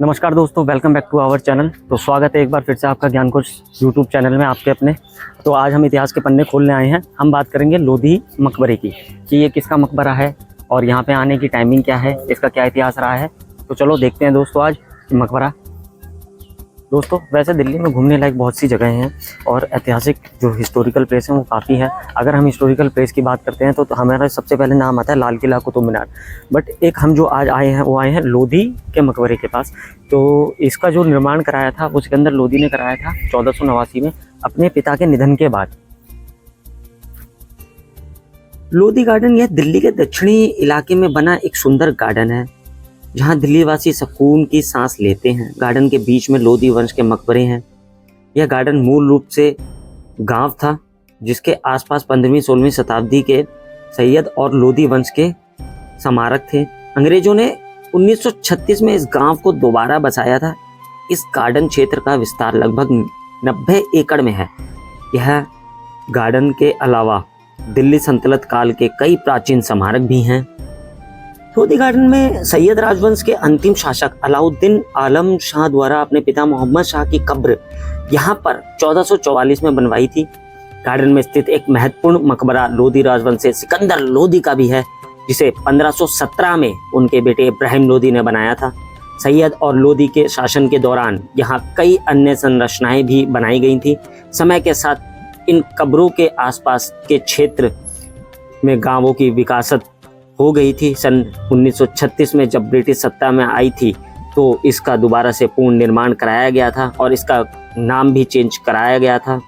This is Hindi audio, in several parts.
नमस्कार दोस्तों, welcome back to our channel. तो स्वागत है एक बार फिर से आपका ज्ञान कोश यूट्यूब चैनल में आपके अपने। तो आज हम इतिहास के पन्ने खोलने आए हैं। हम बात करेंगे लोधी मकबरे की कि ये किसका मकबरा है और यहाँ पे आने की टाइमिंग क्या है, इसका क्या इतिहास रहा है। तो चलो देखते हैं दोस्तों आज मकबरा। दोस्तों वैसे दिल्ली में घूमने लायक बहुत सी जगह हैं और ऐतिहासिक जो हिस्टोरिकल प्लेस हैं वो काफ़ी हैं। अगर हम हिस्टोरिकल प्लेस की बात करते हैं तो हमारा सबसे पहले नाम आता है लाल किला, कुतुब मीनार। बट एक हम जो आज आए हैं वो आए हैं लोधी के मकबरे के पास। तो इसका जो निर्माण कराया था वो सिकंदर लोधी ने कराया था 1489 में अपने पिता के निधन के बाद। लोधी गार्डन यह दिल्ली के दक्षिणी इलाके में बना एक सुंदर गार्डन है जहां दिल्ली वासी सुकून की सांस लेते हैं। गार्डन के बीच में लोधी वंश के मकबरे हैं। यह गार्डन मूल रूप से गांव था जिसके आसपास 15वीं-16वीं शताब्दी के सैयद और लोधी वंश के स्मारक थे। अंग्रेजों ने 1936 में इस गांव को दोबारा बसाया था। इस गार्डन क्षेत्र का विस्तार लगभग 90 एकड़ में है। यह गार्डन के अलावा दिल्ली सल्तनत काल के कई प्राचीन स्मारक भी हैं। लोधी गार्डन में सैयद राजवंश के अंतिम शासक अलाउद्दीन आलम शाह द्वारा अपने पिता मोहम्मद शाह की कब्र यहाँ पर 1444 में बनवाई थी। गार्डन में स्थित एक महत्वपूर्ण मकबरा लोधी राजवंश से सिकंदर लोधी का भी है, जिसे 1517 में उनके बेटे इब्राहिम लोधी ने बनाया था। सैयद और लोधी के शासन के दौरान यहाँ कई अन्य संरचनाएं भी बनाई गई थी। समय के साथ इन कब्रों के आसपास के क्षेत्र में गांवों की विकासत हो गई थी। सन 1936 में जब ब्रिटिश सत्ता में आई थी तो इसका दोबारा से पूर्ण निर्माण कराया गया था और इसका नाम भी चेंज कराया गया था।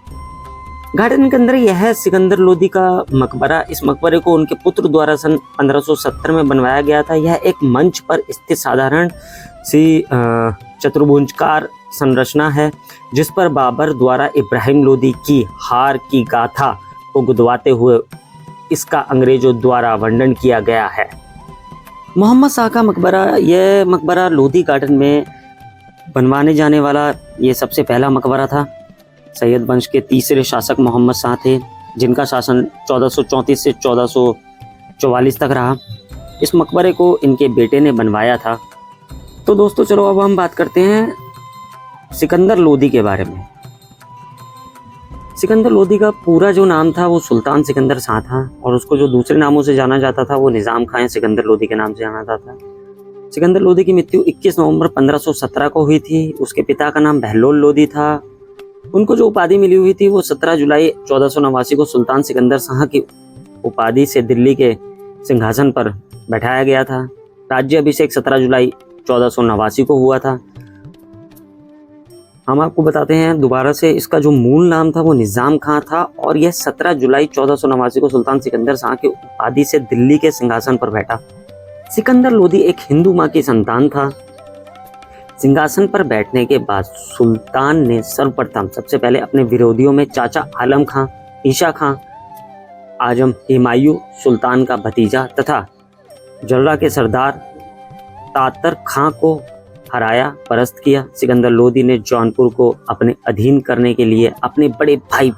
गार्डन के अंदर यह है सिकंदर लोधी का मकबरा। इस मकबरे को उनके पुत्र द्वारा सन 1570 में बनवाया गया था। यह एक मंच पर स्थित साधारण सी चतुर्भुजाकार संरचना है जिस पर बाबर द्वारा इब्राहिम लोधी की हार की गाथा को गुदवाते हुए इसका अंग्रेजों द्वारा वर्णन किया गया है। मोहम्मद शाह का मकबरा, यह मकबरा लोधी गार्डन में बनवाने जाने वाला ये सबसे पहला मकबरा था। सैयद वंश के तीसरे शासक मोहम्मद शाह थे जिनका शासन 1434 से 1444 तक रहा। इस मकबरे को इनके बेटे ने बनवाया था। तो दोस्तों चलो अब हम बात करते हैं सिकंदर लोधी के बारे में। सिकंदर लोधी का पूरा जो नाम था वो सुल्तान सिकंदर शाह था और उसको जो दूसरे नामों से जाना जाता था वो निज़ाम खां सिकंदर लोधी के नाम से जाना जाता था। सिकंदर लोधी की मृत्यु 21 नवंबर 1517 को हुई थी। उसके पिता का नाम बहलोल लोधी था। उनको जो उपाधि मिली हुई थी वो 17 जुलाई 1489 को सुल्तान सिकंदर शाह की उपाधि से दिल्ली के सिंहासन पर बैठाया गया था। राज्य अभिषेक 17 जुलाई 1489 को हुआ था। हम आपको बताते हैं दोबारा से, इसका जो मूल नाम था वो निज़ाम खां था और यह 17 जुलाई 1489 को सुल्तान सिकंदर शाह की उपाधि से दिल्ली के सिंहासन पर बैठा। सिकंदर लोधी एक हिंदू मां की संतान था। सिंहासन पर बैठने के बाद सुल्तान ने सर्वप्रथम सबसे पहले अपने विरोधियों में चाचा आलम खां, ईशा खां, आजम हुमायूं सुल्तान का भतीजा तथा जर्रा के सरदार तातर खां को हराया, परास्त किया। सिकंदर लोधी ने जौनपुर को अपने अधीन करने के लिए अपने बड़े भाई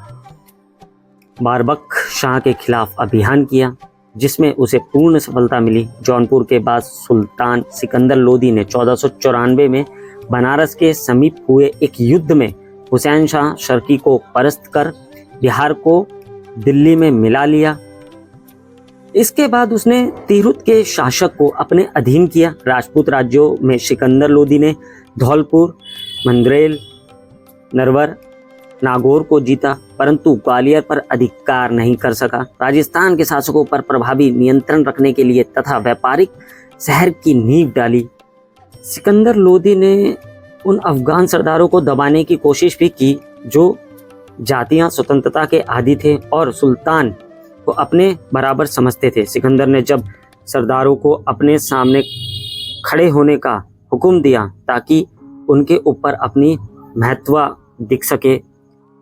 बारबक शाह के खिलाफ अभियान किया जिसमें उसे पूर्ण सफलता मिली। जौनपुर के बाद सुल्तान सिकंदर लोधी ने 1494 में बनारस के समीप हुए एक युद्ध में हुसैन शाह शर्की को परास्त कर बिहार को दिल्ली में मिला लिया। इसके बाद उसने तिरहुत के शासक को अपने अधीन किया। राजपूत राज्यों में सिकंदर लोधी ने धौलपुर, मंदरेल, नरवर, नागौर को जीता परंतु ग्वालियर पर अधिकार नहीं कर सका। राजस्थान के शासकों पर प्रभावी नियंत्रण रखने के लिए तथा व्यापारिक शहर की नींव डाली। सिकंदर लोधी ने उन अफगान सरदारों को दबाने की कोशिश भी की जो जातियां स्वतंत्रता के आदी थे और सुल्तान को अपने बराबर समझते थे। सिकंदर ने जब सरदारों को अपने सामने खड़े होने का हुक्म दिया ताकि उनके ऊपर अपनी महत्व दिख सके।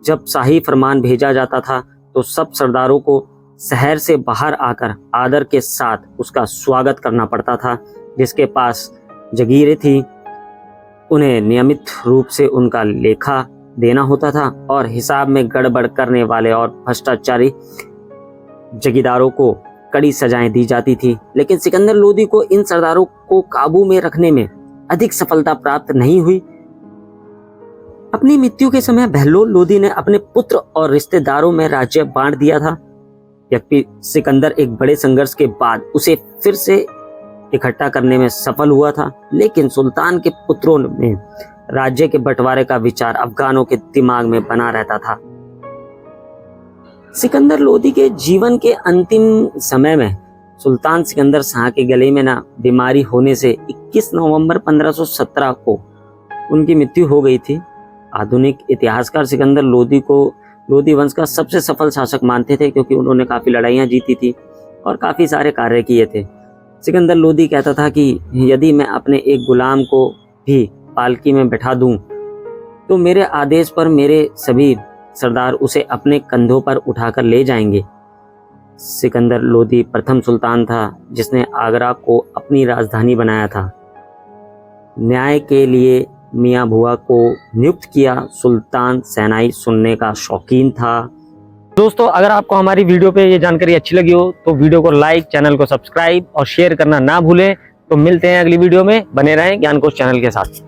जब शाही फरमान भेजा जाता था तो सब सरदारों को शहर से बाहर आकर आदर के साथ उसका स्वागत करना पड़ता था। जिसके पास जगीरें थी उन्हें नियमित रूप से उनका लेखा देना होता था और हिसाब में गड़बड़ करने वाले और भ्रष्टाचारी जगीदारों को कड़ी सजाएं दी जाती थी। लेकिन सिकंदर लोधी को इन सरदारों को काबू में रखने में अधिक सफलता प्राप्त नहीं हुई। अपनी मृत्यु के समय बहलोल लोदी ने अपने पुत्र और रिश्तेदारों में राज्य बांट दिया था। यद्यपि सिकंदर एक बड़े संघर्ष के बाद उसे फिर से इकट्ठा करने में सफल हुआ था, लेकिन सुल्तान के पुत्रों में राज्य के बंटवारे का विचार अफगानों के दिमाग में बना रहता था। सिकंदर लोदी के जीवन के अंतिम समय में सुल्तान सिकंदर शाह के गले में बीमारी होने से 21 नवंबर 1517 को उनकी मृत्यु हो गई थी। आधुनिक इतिहासकार सिकंदर लोदी को लोदी वंश का सबसे सफल शासक मानते थे, क्योंकि उन्होंने काफी लड़ाइयां जीती थी और काफी सारे कार्य किए थे। सिकंदर लोदी कहता था कि यदि मैं अपने एक गुलाम को भी पालकी में बैठा दूं तो मेरे आदेश पर मेरे सभी सरदार उसे अपने कंधों पर उठाकर ले जाएंगे। सिकंदर लोदी प्रथम सुल्तान था जिसने आगरा को अपनी राजधानी बनाया था। न्याय के लिए मियाँ भुआ को नियुक्त किया। सुल्तान शहनाई सुनने का शौकीन था। दोस्तों, अगर आपको हमारी वीडियो पे ये जानकारी अच्छी लगी हो तो वीडियो को लाइक, चैनल को सब्सक्राइब और शेयर करना ना भूलें। तो मिलते हैं अगली वीडियो में। बने रहें ज्ञानकोश चैनल के साथ।